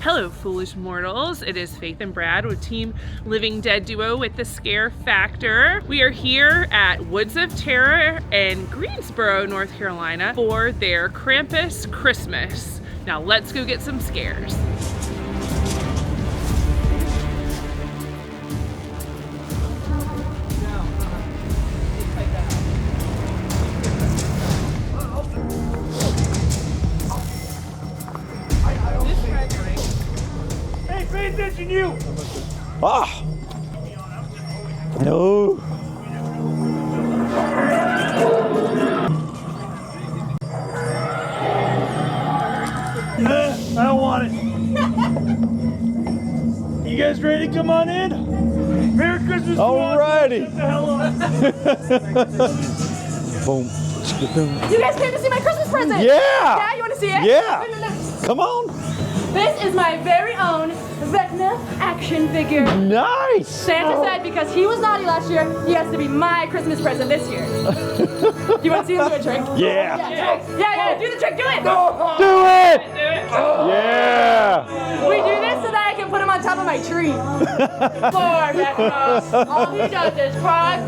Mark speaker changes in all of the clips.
Speaker 1: Hello, foolish mortals. It is Faith and Brad with Team Living Dead Duo with the Scare Factor. We are here at Woods of Terror in Greensboro, North Carolina for their Krampus Christmas. Now let's go get some scares.
Speaker 2: Pay attention, you!
Speaker 3: Ah! No!
Speaker 2: I don't want it. You guys ready to come on in? Merry Christmas to
Speaker 3: Alrighty.
Speaker 2: Shut the hell up.
Speaker 3: Boom.
Speaker 4: You guys came to see my Christmas present!
Speaker 3: Yeah!
Speaker 4: Yeah, you want to see it?
Speaker 3: Yeah!
Speaker 4: No.
Speaker 3: Come on!
Speaker 4: This is my very own Vecna action figure.
Speaker 3: Nice!
Speaker 4: Santa said because he was naughty last year, he has to be my Christmas present this year. You want to see him do a trick?
Speaker 3: Yeah!
Speaker 4: Yeah, do the trick, do it!
Speaker 3: Do it! Yeah!
Speaker 4: We do this so that I can put him on top of my tree. Poor Vecna. All he does is cry.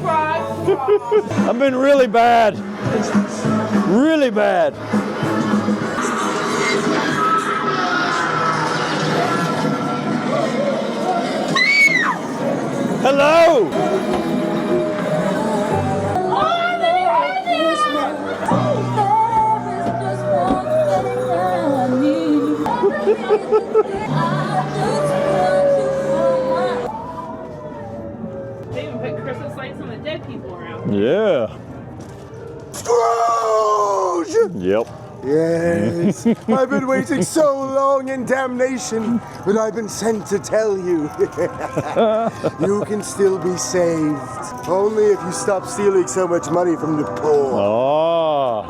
Speaker 3: I've been really bad. Really bad. Hello!
Speaker 1: They even put Christmas lights on the dead people around.
Speaker 3: Yeah.
Speaker 5: Scrooge!
Speaker 3: Yep.
Speaker 5: Yes, I've been waiting so long in damnation, but I've been sent to tell you. You can still be saved. Only if you stop stealing so much money from the poor.
Speaker 3: Oh.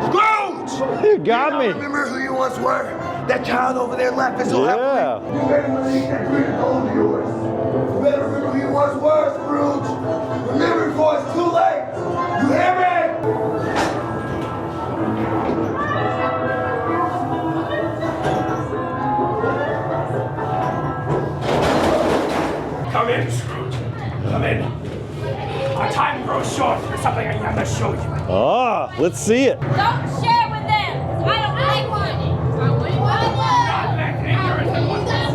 Speaker 5: Scrooge!
Speaker 3: You got me.
Speaker 5: Remember who you once were? That child over there left us so happily.
Speaker 3: Yeah.
Speaker 5: You better believe that green gold of yours. You better remember who you once were, Scrooge. Remember before it's too late. You hear me?
Speaker 2: Come in, Scrooge. Come in. Our time grows short. There's something I have to show you.
Speaker 3: Ah, let's see it.
Speaker 6: Don't share with them, 'cause I don't like one.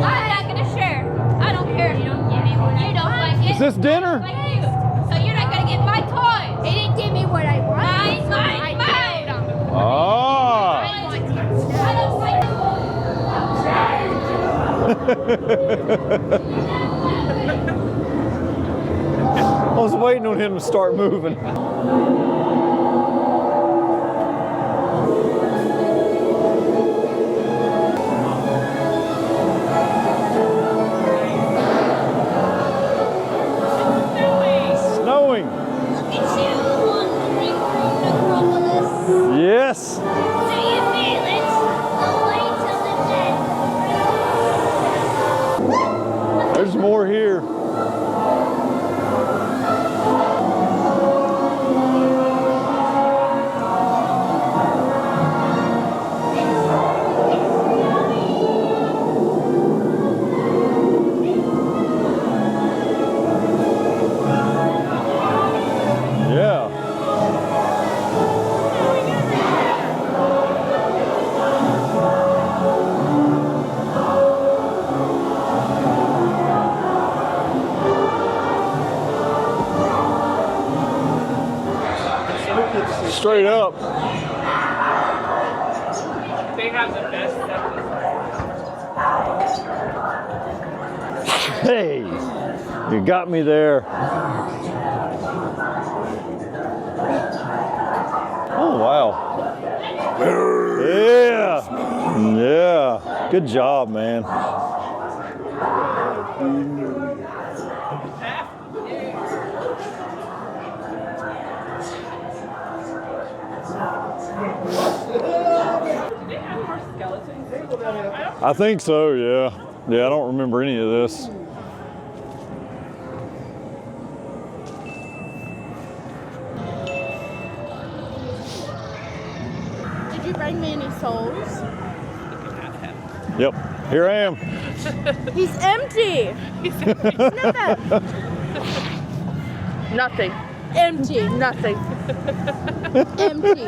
Speaker 6: I'm not gonna share. I don't care if you don't give me one. You don't like it.
Speaker 3: Is this dinner?
Speaker 6: Like you. So you're not gonna get my toy. He didn't give me what I want. Mine.
Speaker 3: Ah.
Speaker 6: I don't like
Speaker 3: I was waiting on him to start moving. Snowing. Yes.
Speaker 6: Do you feel it? The lights of the dead.
Speaker 3: There's more here. Yeah. Straight up.
Speaker 1: They have the best stuff.
Speaker 3: Hey, you got me there. Oh, wow. Yeah. Yeah. Good job, man. I think so, yeah. Yeah, I don't remember any of this.
Speaker 4: you bring me any souls?
Speaker 3: Yep. Here I am.
Speaker 4: He's empty. Nothing. Empty. Nothing. Empty.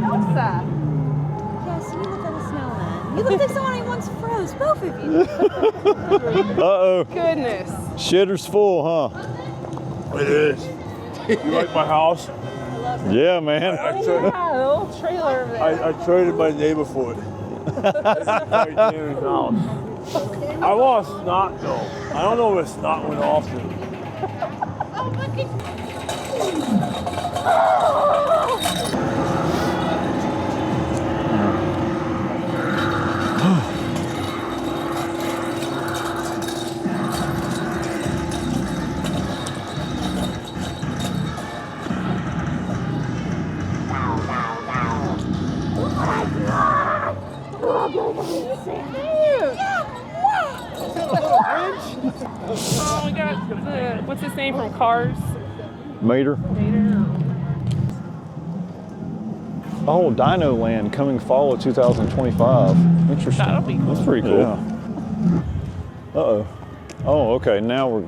Speaker 4: Elsa.
Speaker 7: Yes, you look like a snowman. You look like someone I once froze, both of you.
Speaker 3: Uh-oh.
Speaker 4: Goodness.
Speaker 3: Shitter's full, huh?
Speaker 8: It is. You like my house?
Speaker 3: Yeah, man.
Speaker 8: I
Speaker 4: little trailer over there.
Speaker 8: I traded my neighbor for it. This is my neighbor's house. I lost snot though. I don't know where snot went off to.
Speaker 1: Oh, we got the, what's his name from Cars?
Speaker 3: Mater. Oh, Dino Land coming fall of 2025. Interesting.
Speaker 1: That'll be cool.
Speaker 3: That's pretty cool. Yeah. Uh-oh. Oh, okay. Now we're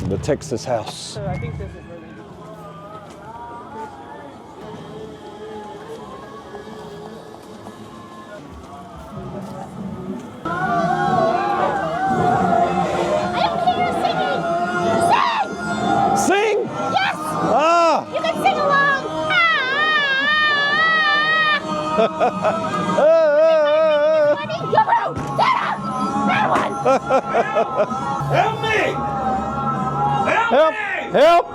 Speaker 3: the Texas house.
Speaker 1: So I think this is where they do.
Speaker 3: Sing!
Speaker 6: Yes!
Speaker 3: Ah!
Speaker 6: You can sing along!
Speaker 2: Help me!
Speaker 3: Help! Help!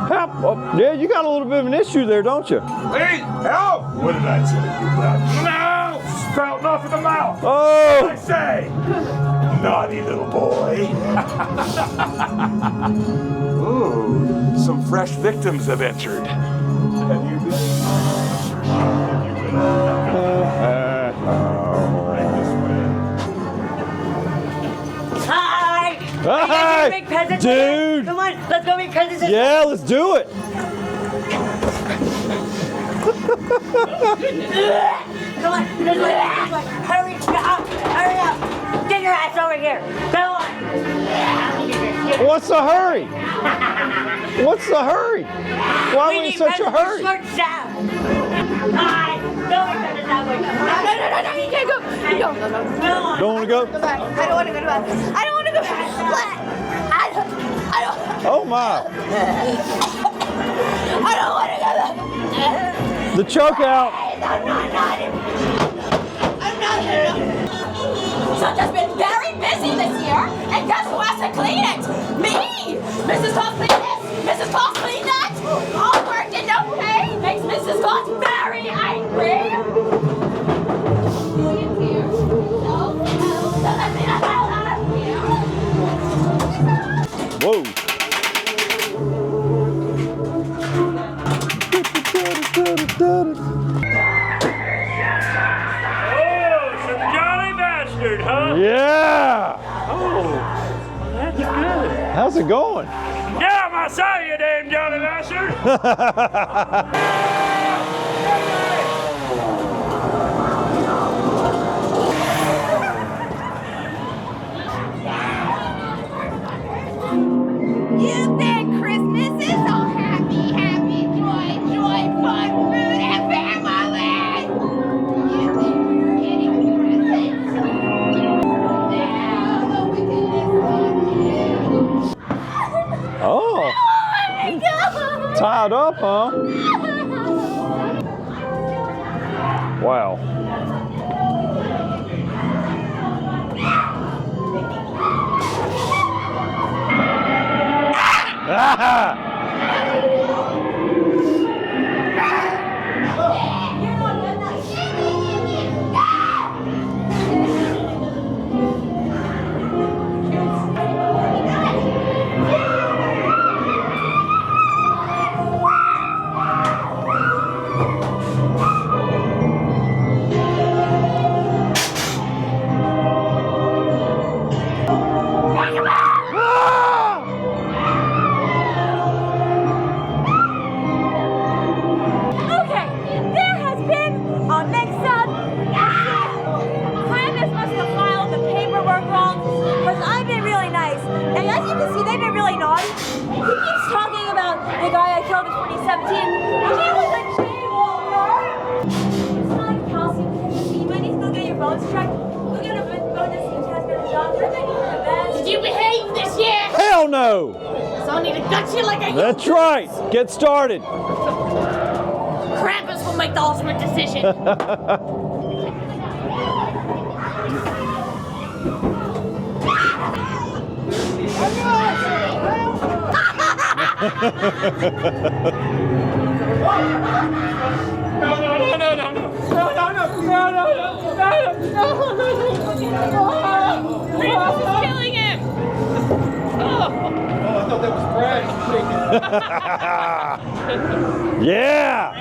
Speaker 3: Help! Oh, yeah, you got a little bit of an issue there, don't you?
Speaker 2: Wait! Help! What did I tell you about? No! Spouting off in the mouth!
Speaker 3: Oh!
Speaker 2: I say! Naughty little boy. Ooh, some fresh victims have entered. Have you been?
Speaker 7: Hi!
Speaker 3: Hi!
Speaker 7: Make presents
Speaker 3: Dude!
Speaker 7: Come on, let's go make presents.
Speaker 3: Yeah, let's do it.
Speaker 7: Come on, this way. Hurry up, hurry up. Get your ass over here. Go on.
Speaker 3: What's the hurry? What's the hurry? Why are we in such a hurry?
Speaker 7: Short staff. Hi, go make presents that way.
Speaker 4: No, you can't go. You don't. No.
Speaker 7: Go on.
Speaker 3: Don't want to go?
Speaker 4: Go back. I don't want to go back. I don't want to go back. I don't.
Speaker 3: Oh my!
Speaker 4: I don't want to go back.
Speaker 3: The choke out.
Speaker 4: I'm not. Santa's been very busy this year, and guess who has to clean it? Me! Mrs. Claus clean this, Mrs. Claus clean that. All worked and no pay makes Mrs. Claus very angry.
Speaker 3: Whoa!
Speaker 8: Oh, some Johnny Bastard, huh?
Speaker 3: Yeah!
Speaker 8: Oh, that's good.
Speaker 3: How's it going?
Speaker 8: Yeah, I saw you, damn Johnny Bastard.
Speaker 6: You think Christmas is all happy, happy, joy, joy, fun, food, and family? You think you're getting presents? Now the wickedness on you.
Speaker 3: Oh,
Speaker 6: Oh my God!
Speaker 3: tied up, huh? Wow. Ah!
Speaker 7: let's check. Look at a bonus each has been done. We're making the best.
Speaker 4: Did you behave this year?
Speaker 3: Hell no!
Speaker 4: So I need to gut you like I
Speaker 3: That's right. Get started.
Speaker 4: Krampus will make the ultimate decision.
Speaker 1: Krampus is killing him.
Speaker 3: Yeah!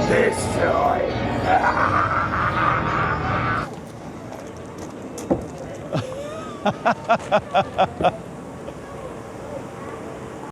Speaker 2: Destroy.